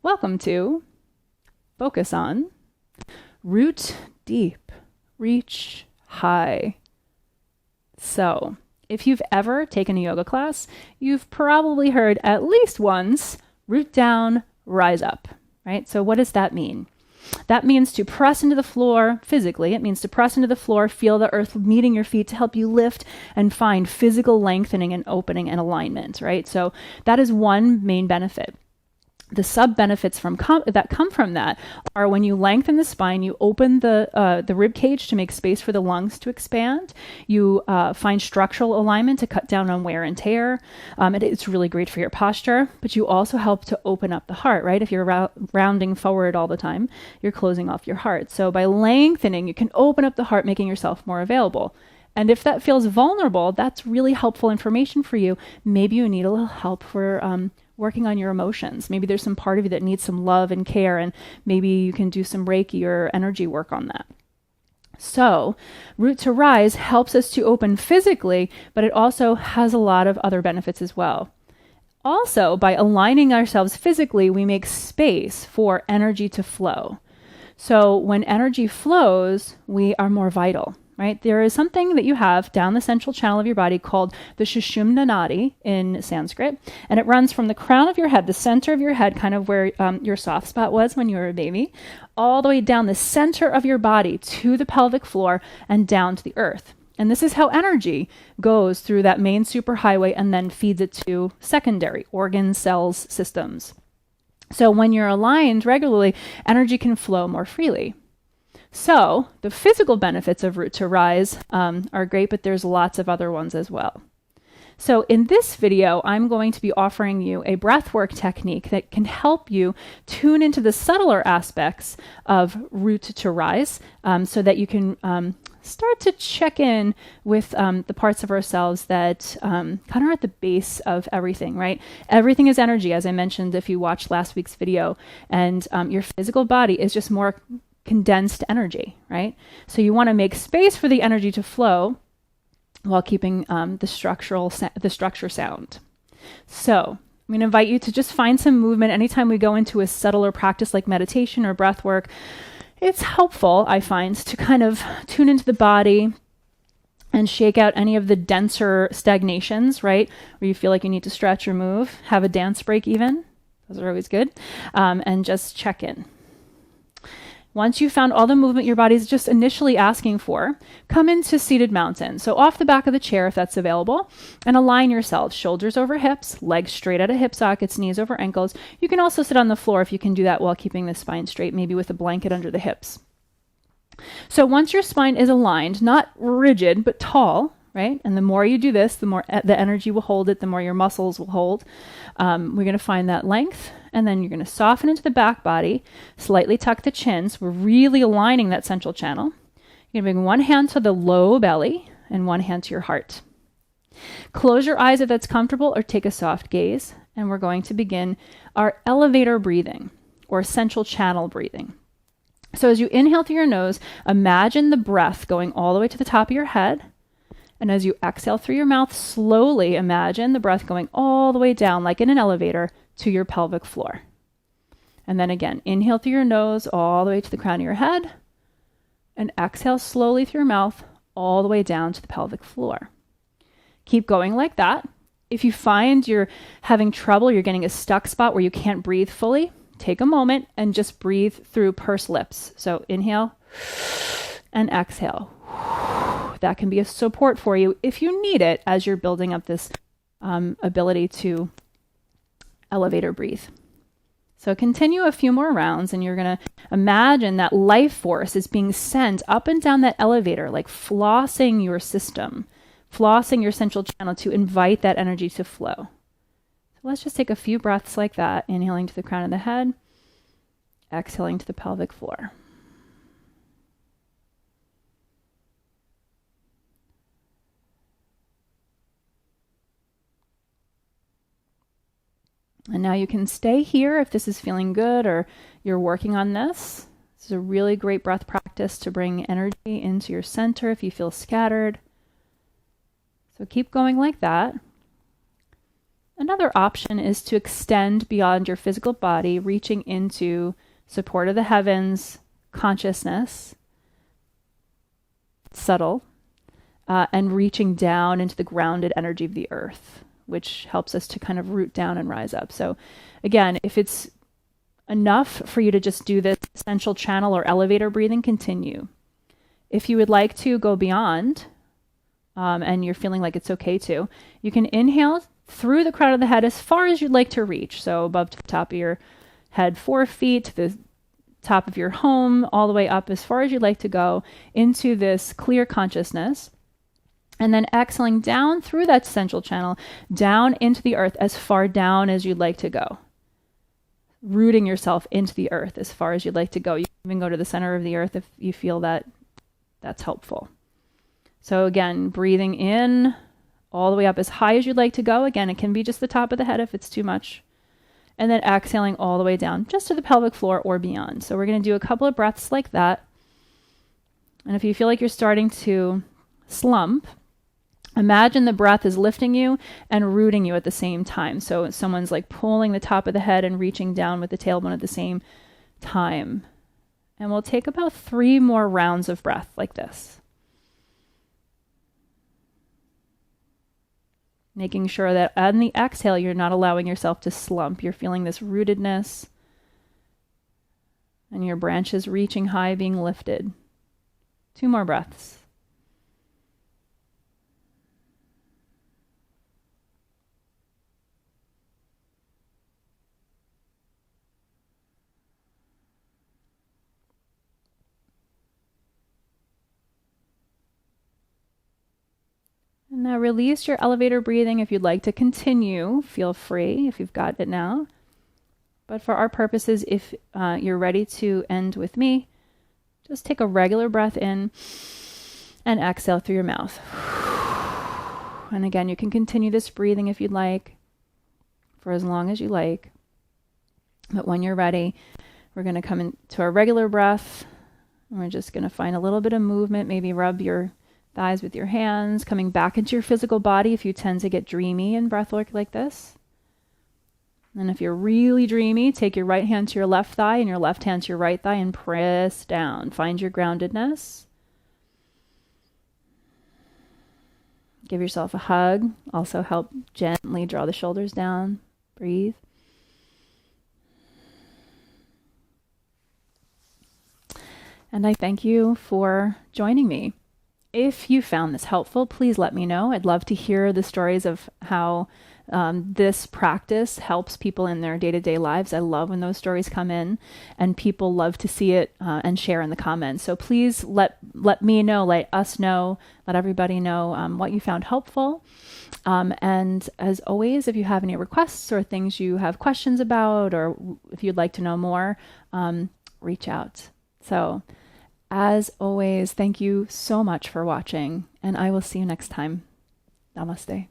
Welcome to Focus on Root Deep, Reach High. So, if you've ever taken a yoga class, you've probably heard at least once, root down, rise up, right? So what does that mean? That means to press into the floor physically. It means to press into the floor, feel the earth meeting your feet to help you lift and find physical lengthening and opening and alignment, right? So that is one main benefit. The sub-benefits that come from that are when you lengthen the spine, you open the rib cage to make space for the lungs to expand. You find structural alignment to cut down on wear and tear. It's really great for your posture, but you also help to open up the heart, right? If you're rounding forward all the time, you're closing off your heart. So by lengthening, you can open up the heart, making yourself more available. And if that feels vulnerable, that's really helpful information for you. Maybe you need a little help for working on your emotions. Maybe there's some part of you that needs some love and care, and maybe you can do some Reiki or energy work on that. So, root to rise helps us to open physically, but it also has a lot of other benefits as well. Also, by aligning ourselves physically, we make space for energy to flow. So when energy flows, we are more vital. Right? There is something that you have down the central channel of your body called the sushumna nadi in Sanskrit, and it runs from the crown of your head, the center of your head, kind of where your soft spot was when you were a baby, all the way down the center of your body to the pelvic floor and down to the earth. And this is how energy goes through that main superhighway and then feeds it to secondary organs, cells, systems. So when you're aligned regularly, energy can flow more freely. So the physical benefits of root to rise are great, but there's lots of other ones as well. So in this video, I'm going to be offering you a breathwork technique that can help you tune into the subtler aspects of root to rise so that you can start to check in with the parts of ourselves that kind of are at the base of everything, right? Everything is energy, as I mentioned if you watched last week's video, and your physical body is just more condensed energy, right? So you want to make space for the energy to flow while keeping the structure sound. So I'm going to invite you to just find some movement anytime we go into a subtler practice like meditation or breath work. It's helpful, I find, to kind of tune into the body and shake out any of the denser stagnations, right? Where you feel like you need to stretch or move, have a dance break even. Those are always good. And just check in. Once you've found all the movement your body's just initially asking for, come into seated mountain. So off the back of the chair, if that's available, and align yourself, shoulders over hips, legs straight out of hip sockets, knees over ankles. You can also sit on the floor if you can do that while keeping the spine straight, maybe with a blanket under the hips. So once your spine is aligned, not rigid, but tall, right? And the more you do this, the more the energy will hold it, the more your muscles will hold. We're going to find that length, and then you're going to soften into the back body, slightly tuck the chin. So we're really aligning that central channel. You're going to bring one hand to the low belly and one hand to your heart. Close your eyes if that's comfortable, or take a soft gaze. And we're going to begin our elevator breathing, or central channel breathing. So as you inhale through your nose, imagine the breath going all the way to the top of your head. And as you exhale through your mouth, slowly imagine the breath going all the way down, like in an elevator, to your pelvic floor. And then again, inhale through your nose all the way to the crown of your head, and exhale slowly through your mouth all the way down to the pelvic floor. Keep going like that. If you find you're having trouble, you're getting a stuck spot where you can't breathe fully, take a moment and just breathe through pursed lips. So inhale and exhale. That can be a support for you if you need it as you're building up this ability to elevator breathe. So continue a few more rounds, and you're going to imagine that life force is being sent up and down that elevator, like flossing your system, flossing your central channel to invite that energy to flow. So let's just take a few breaths like that, inhaling to the crown of the head, exhaling to the pelvic floor. And now you can stay here if this is feeling good or you're working on this. This is a really great breath practice to bring energy into your center if you feel scattered. So keep going like that. Another option is to extend beyond your physical body, reaching into support of the heavens, consciousness, subtle, and reaching down into the grounded energy of the earth, which helps us to kind of root down and rise up. So again, if it's enough for you to just do this essential channel or elevator breathing, continue. If you would like to go beyond, and you're feeling like it's okay to, you can inhale through the crown of the head as far as you'd like to reach. So above the top of your head, 4 feet, to the top of your home, all the way up as far as you'd like to go into this clear consciousness. And then exhaling down through that central channel, down into the earth as far down as you'd like to go. Rooting yourself into the earth as far as you'd like to go. You can even go to the center of the earth if you feel that that's helpful. So again, breathing in all the way up as high as you'd like to go. Again, it can be just the top of the head if it's too much. And then exhaling all the way down just to the pelvic floor or beyond. So we're going to do a couple of breaths like that. And if you feel like you're starting to slump, imagine the breath is lifting you and rooting you at the same time. So someone's like pulling the top of the head and reaching down with the tailbone at the same time. And we'll take about 3 more rounds of breath like this. Making sure that on the exhale, you're not allowing yourself to slump. You're feeling this rootedness and your branches reaching high, being lifted. 2 more breaths. And now release your elevator breathing. If you'd like to continue, feel free if you've got it now. But for our purposes, if you're ready to end with me, just take a regular breath in and exhale through your mouth. And again, you can continue this breathing if you'd like, for as long as you like. But when you're ready, we're going to come into our regular breath. And we're just going to find a little bit of movement, maybe rub your thighs with your hands, coming back into your physical body if you tend to get dreamy in breathwork like this. And if you're really dreamy, take your right hand to your left thigh and your left hand to your right thigh and press down. Find your groundedness. Give yourself a hug. Also help gently draw the shoulders down. Breathe. And I thank you for joining me. If you found this helpful, please let me know. I'd love to hear the stories of how this practice helps people in their day-to-day lives. I love when those stories come in, and people love to see it and share in the comments. So please let me know, let us know, let everybody know what you found helpful. And as always, if you have any requests or things you have questions about, or if you'd like to know more, reach out. So as always, thank you so much for watching, and I will see you next time. Namaste.